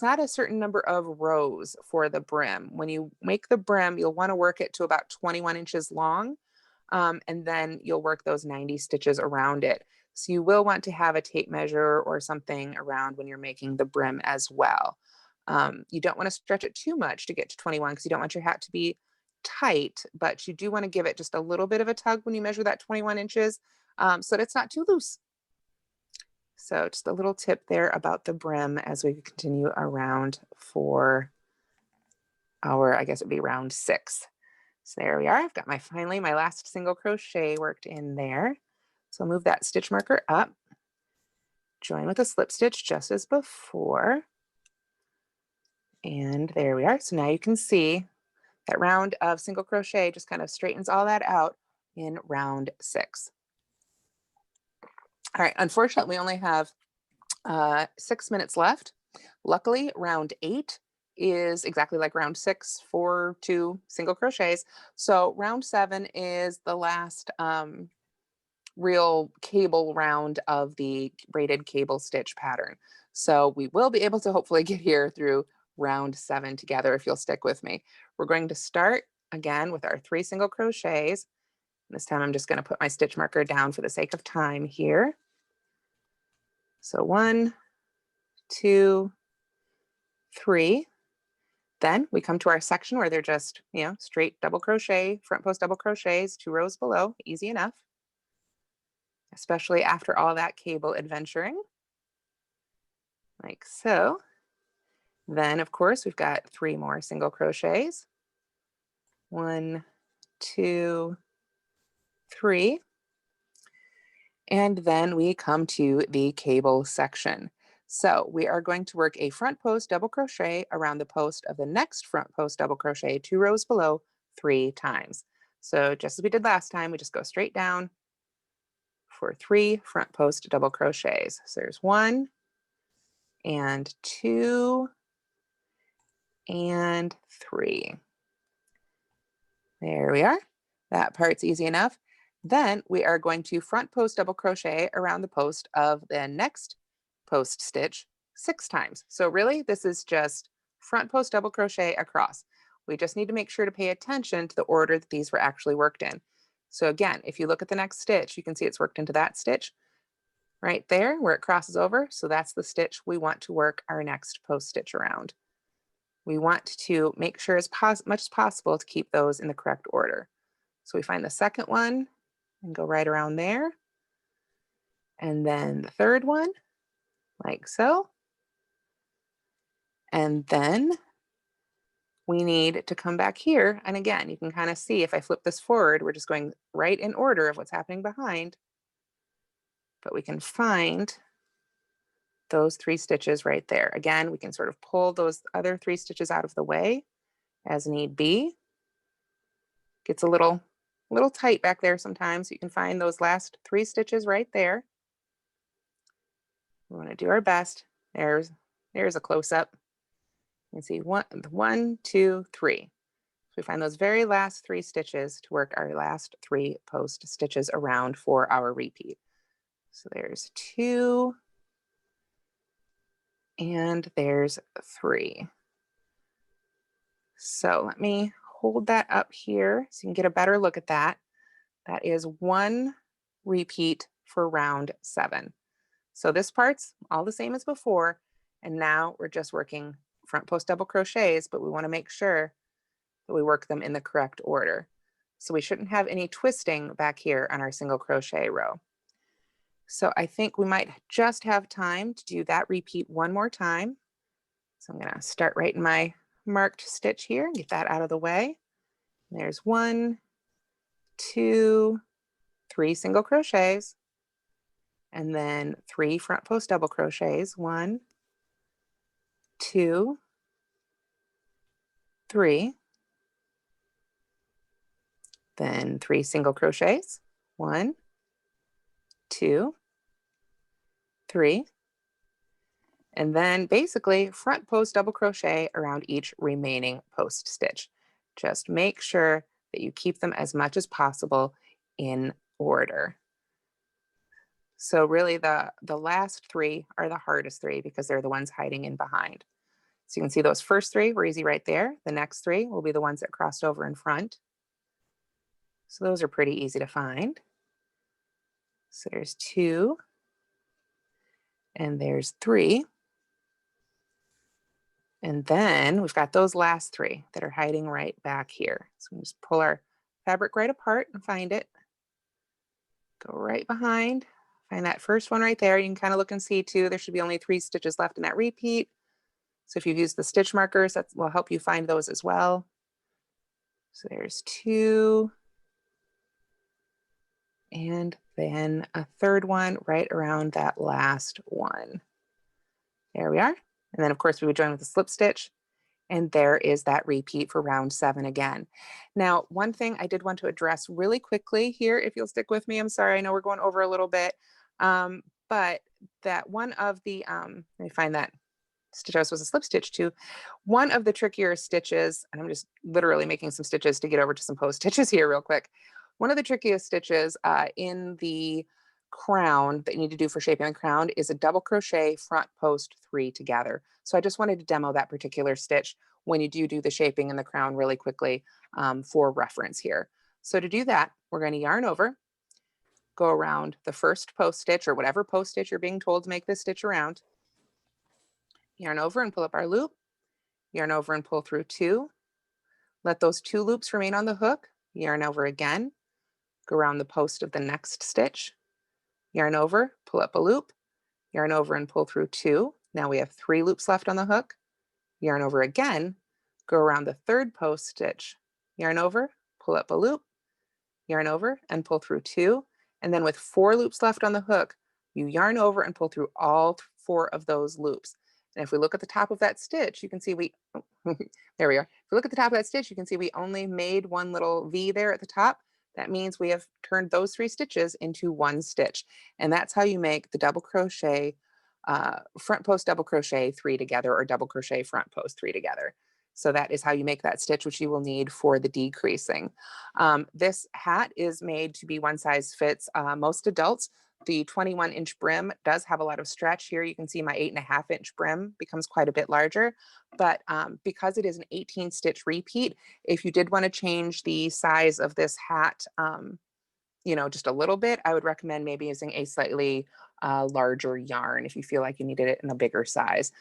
not a certain number of rows for the brim. When you make the brim, you'll want to work it to about 21 inches long. And then you'll work those 90 stitches around it. So you will want to have a tape measure or something around when you're making the brim as well. You don't want to stretch it too much to get to 21 because you don't want your hat to be tight, but you do want to give it just a little bit of a tug when you measure that 21 inches so that it's not too loose. So just a little tip there about the brim as we continue around for I guess it'd be round 6. So there we are. I've got finally my last single crochet worked in there. So I'll move that stitch marker up, join with a slip stitch just as before. And there we are. So now you can see that round of single crochet just kind of straightens all that out in round 6. All right, unfortunately, we only have 6 minutes left. Luckily, round 8 is exactly like round 6, 4, 2 single crochets. So round 7 is the last real cable round of the braided cable stitch pattern. So we will be able to hopefully get here through round 7 together if you'll stick with me. We're going to start again with our 3 single crochets. This time I'm just going to put my stitch marker down for the sake of time here. So 1, 2, 3. Then we come to our section where they're just, straight double crochet, front post double crochets, 2 rows below, easy enough, especially after all that cable adventuring, like so. Then, of course, we've got 3 more single crochets. 1, 2, 3. And then we come to the cable section. So we are going to work a front post double crochet around the post of the next front post double crochet 2 rows below 3 times. So just as we did last time, we just go straight down for 3 front post double crochets. So there's 1 and 2 and 3. There we are. That part's easy enough. Then we are going to front post double crochet around the post of the next post stitch 6 times. So really, this is just front post double crochet across. We just need to make sure to pay attention to the order that these were actually worked in. So again, if you look at the next stitch, you can see it's worked into that stitch right there where it crosses over. So that's the stitch we want to work our next post stitch around. We want to make sure as much as possible to keep those in the correct order. So we find the second one and go right around there. And then the third one, like so. And then we need to come back here. And again, you can kind of see if I flip this forward, we're just going right in order of what's happening behind. But we can find those 3 stitches right there. Again, we can sort of pull those other 3 stitches out of the way as need be. Gets a little tight back there sometimes. You can find those last 3 stitches right there. We want to do our best. There's a close-up. You can see 1, 2, 3. So we find those very last 3 stitches to work our last 3 post stitches around for our repeat. So there's 2 and there's 3. So let me hold that up here so you can get a better look at that. That is 1 repeat for round 7. So this part's all the same as before, and now we're just working front post double crochets, but we want to make sure that we work them in the correct order. So we shouldn't have any twisting back here on our single crochet row. So I think we might just have time to do that repeat one more time. So I'm going to start right in my marked stitch here and get that out of the way. There's 1, 2, 3 single crochets, and then 3 front post double crochets. 1, 2, 3. Then 3 single crochets. 1, 2, 3. And then basically front post double crochet around each remaining post stitch. Just make sure that you keep them as much as possible in order. So really the last 3 are the hardest 3 because they're the ones hiding in behind. So you can see those first 3 were easy right there. The next 3 will be the ones that crossed over in front. So those are pretty easy to find. So there's 2 and there's 3. And then we've got those last 3 that are hiding right back here. So we just pull our fabric right apart and find it. Go right behind, find that first one right there. You can kind of look and see too, there should be only 3 stitches left in that repeat. So if you've used the stitch markers, that will help you find those as well. So there's 2. And then a third one right around that last one. There we are. And then of course we would join with a slip stitch. And there is that repeat for round 7 again. Now, one thing I did want to address really quickly here, if you'll stick with me, I'm sorry, I know we're going over a little bit, but that one of the, let me find that stitch I was supposed to slip stitch to, one of the trickier stitches, and I'm just literally making some stitches to get over to some post stitches here real quick. One of the trickiest stitches in the crown that you need to do for shaping the crown is a double crochet front post 3 together. So I just wanted to demo that particular stitch when you do the shaping in the crown really quickly for reference here. So to do that, we're going to yarn over, go around the first post stitch or whatever post stitch you're being told to make this stitch around, yarn over and pull up our loop, yarn over and pull through 2, let those 2 loops remain on the hook, yarn over again, go around the post of the next stitch, yarn over, pull up a loop, yarn over and pull through 2. Now we have 3 loops left on the hook, yarn over again, go around the third post stitch, yarn over, pull up a loop, yarn over and pull through 2. And then with 4 loops left on the hook, you yarn over and pull through all 4 of those loops. And if we look at the top of that stitch, you can see there we are. If we look at the top of that stitch, you can see we only made one little V there at the top. That means we have turned those 3 stitches into 1 stitch. And that's how you make the double crochet, front post double crochet 3 together or double crochet front post 3 together. So that is how you make that stitch, which you will need for the decreasing. This hat is made to be one size fits most adults. The 21-inch brim does have a lot of stretch here. You can see my 8.5-inch brim becomes quite a bit larger, but because it is an 18 stitch repeat, if you did want to change the size of this hat, just a little bit, I would recommend maybe using a slightly larger yarn if you feel like you needed it in a bigger size.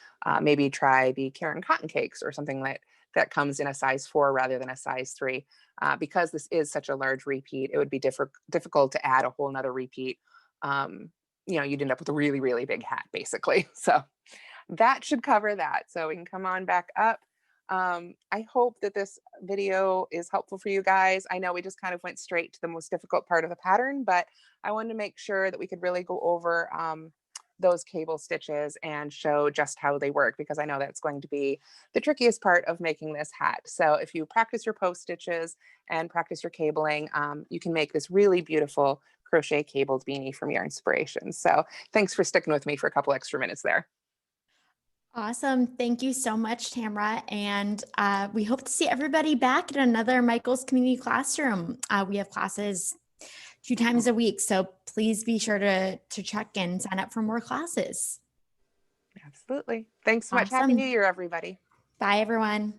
Maybe try the Karen cotton cakes or something that comes in a size 4 rather than a size 3. Because this is such a large repeat, it would be difficult to add a whole nother repeat. You'd end up with a really, really big hat, basically. So that should cover that. So we can come on back up. I hope that this video is helpful for you guys. I know we just kind of went straight to the most difficult part of the pattern, but I wanted to make sure that we could really go over those cable stitches and show just how they work, because I know that's going to be the trickiest part of making this hat. So if you practice your post stitches and practice your cabling, you can make this really beautiful crochet cabled beanie from your inspiration. So thanks for sticking with me for a couple extra minutes there. Awesome. Thank you so much, Tamra. And we hope to see everybody back at another Michael's Community Classroom. We have classes 2 times a week, so please be sure to check and sign up for more classes. Absolutely. Thanks so much. Happy New Awesome. Year, everybody. Bye, everyone.